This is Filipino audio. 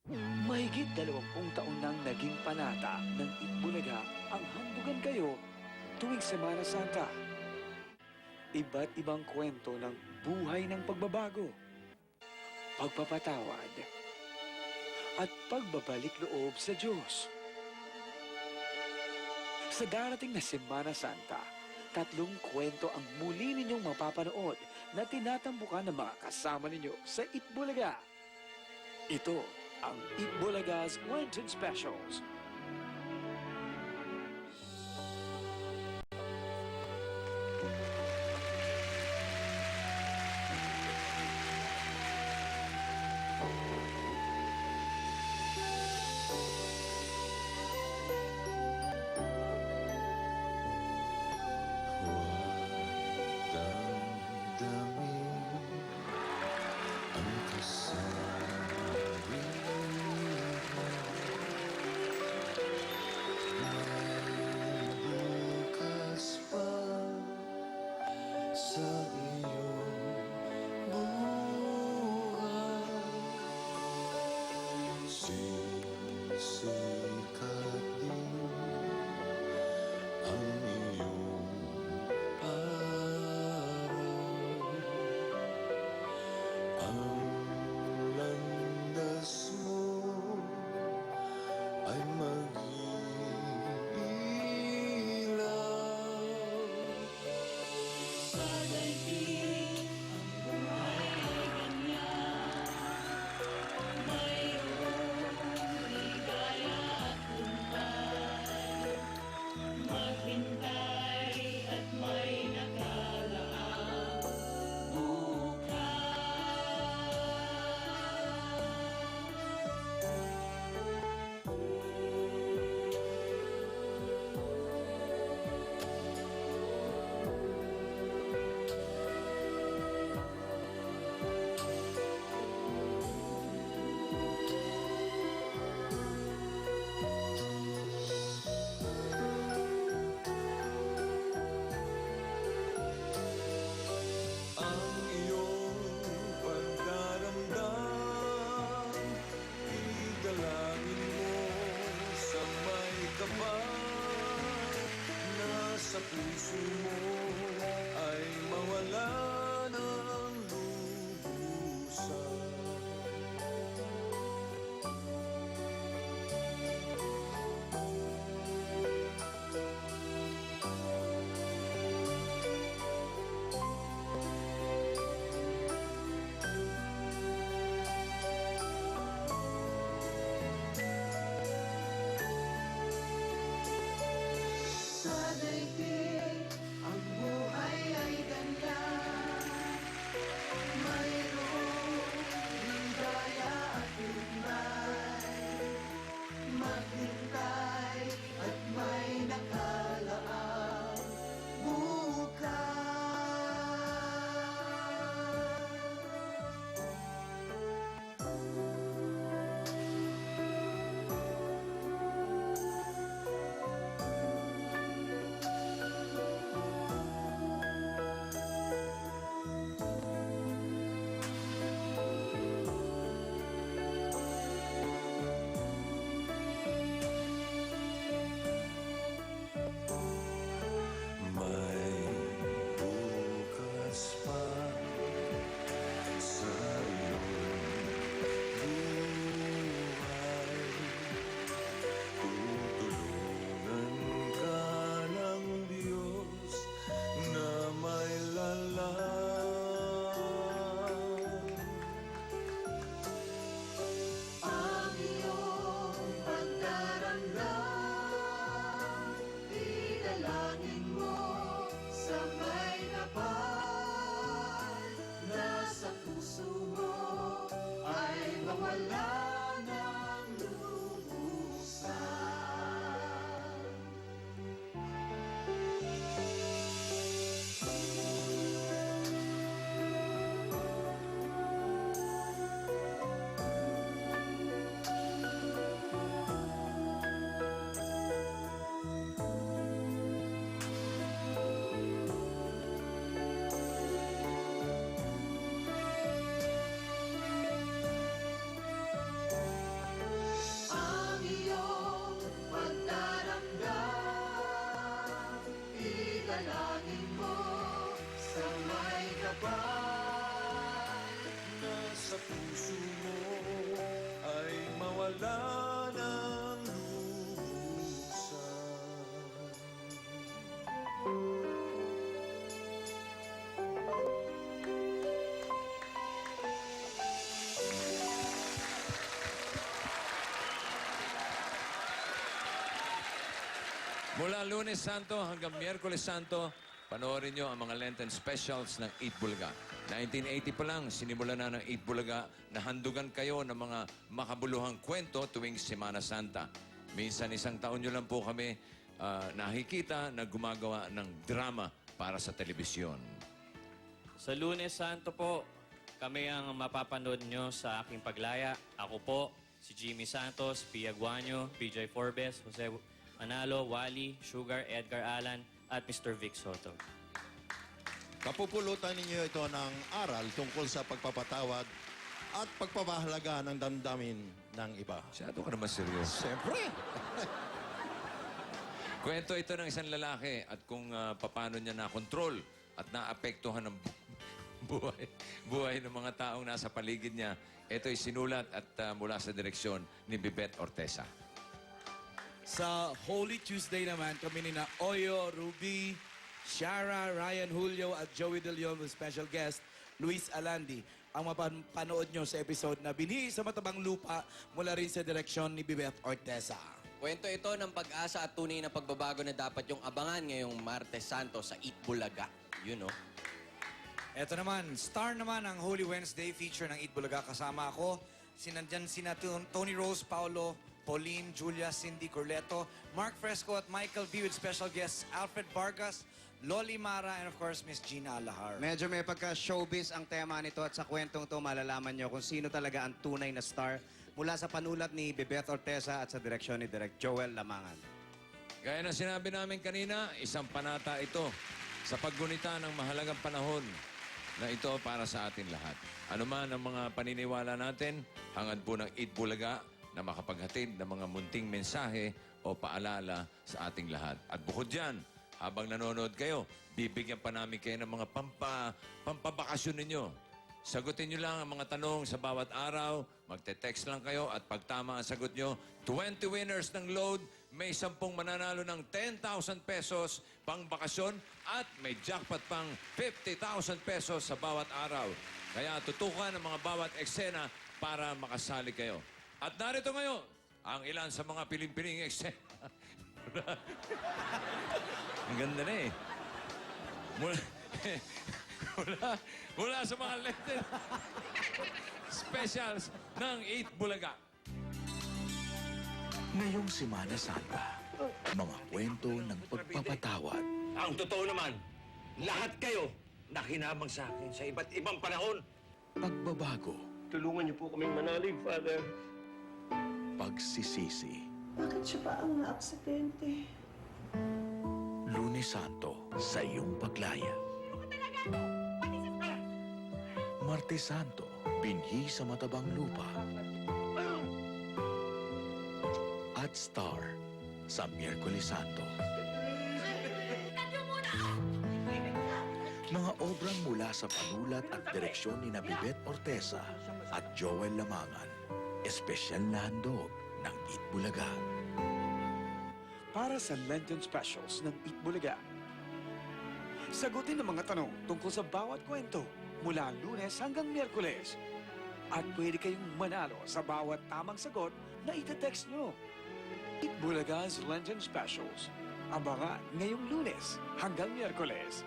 Mahigit 20 taon nang naging panata ng Itbulaga ang Hambugan Kayo tuwing Semana Santa. Iba't ibang kwento ng buhay ng pagbabago, pagpapatawad, at pagbabalik loob sa Diyos. Sa darating na Semana Santa, 3 kwento ang muli ninyong mapapanood na tinatambukan ng mga kasama ninyo sa Itbulaga. Ito ang Itbulaga's Lenten Specials. Sa puso mo ay mawala ng lubusan. Maghintay at may nakalaang bukas. Ang iyong pagdarandam, idalangin mo sa may kapal, na sa puso mo ay mawala ng lubusan. Mula Lunes Santo hanggang Miyerkules Santo, panoorin nyo ang mga Lenten specials ng Eat Bulaga. 1980 pa lang, sinimula na ng Eat Bulaga na handugan kayo ng mga makabuluhang kwento tuwing Semana Santa. Minsan isang taon nyo lang po kami nakikita na gumagawa ng drama para sa telebisyon. Sa Lunes Santo po, kami ang mapapanood nyo sa aking paglaya. Ako po, si Jimmy Santos, Pia Guanyo, PJ Forbes, Jose Manalo, Wally, Sugar, Edgar Alan, at Mr. Vic Soto. Kapupulutan ninyo ito ng aral tungkol sa pagpapatawad at pagpapahalaga ng damdamin ng iba. Masyado ka naman seryoso. Siyempre! Kwento ito ng isang lalaki at kung paano niya nakontrol at naapektuhan ng buhay ng mga taong nasa paligid niya. Ito ay sinulat at mula sa direksyon ni Bibet Ortesa. Sa Holy Tuesday naman, kami ni na Oyo, Ruby, Shara, Ryan Julio at Joey De Leon with special guest Luis Alandi. Ang mapanood nyo sa episode na Binhi sa Matabang Lupa mula rin sa direksyon ni Bibeth Ortesa. Kwento ito ng pag-asa at tunay na pagbabago na dapat yung abangan ngayong Martes Santo sa Eat Bulaga. You know? Eto naman, star naman ang Holy Wednesday feature ng Eat Bulaga. Kasama ako, sinandyan sina Tony Rose, Paolo, Pauline, Julia, Cindy Corleto, Mark Fresco at Michael V with special guests Alfred Vargas, Loli Mara, and of course, Miss Gina Alahar. Medyo may pagka-showbiz ang tema nito at sa kwentong to malalaman nyo kung sino talaga ang tunay na star mula sa panulat ni Bebeth Ortesa at sa direksyon ni Direk Joel Lamangan. Gaya ng sinabi namin kanina, isang panata ito sa paggunita ng mahalagang panahon na ito para sa atin lahat. Ano man ang mga paniniwala natin, hangad po ng Eat Bulaga na makapaghatid ng mga munting mensahe o paalala sa ating lahat. At bukod dyan, habang nanonood kayo, bibigyan pa namin kayo ng mga pampabakasyon ninyo. Sagutin nyo lang ang mga tanong sa bawat araw, magte-text lang kayo at pag tama ang sagot nyo, 20 winners ng load, may 10 mananalo ng 10,000 pesos pang bakasyon at may jackpot pang 50,000 pesos sa bawat araw. Kaya tutukan ang mga bawat eksena para makasali kayo. At narito ngayon, ang ilan sa mga piling-piling eksena. Ang ganda na eh. Mula sa mga Lenten specials ng Eat Bulaga. Ngayong Semana Santa, mga kwento ng pagpapatawad. Ang totoo naman, lahat kayo nakinabang sa akin sa iba't ibang panahon. Pagbabago, Tulungan niyo po kaming manalig, Father. pagsisisi. Bakit siya ba ang naaksidente? Lunes Santo sa iyong paglaya. Martes Santo, binhi sa matabang lupa. At Star sa Miyerkules Santo. Mga obrang mula sa panulat at direksyon ni Bibet Ortesa at Joel Lamangan. Espesyal na handog ng Eat Bulaga. Para sa Lenten Specials ng Eat Bulaga. Sagutin ang mga tanong tungkol sa bawat kwento mula Lunes hanggang Miyerkules. At pwede kayong manalo sa bawat tamang sagot na itetext nyo. Eat Bulaga's Lenten Specials. Abangan ngayong Lunes hanggang Miyerkules.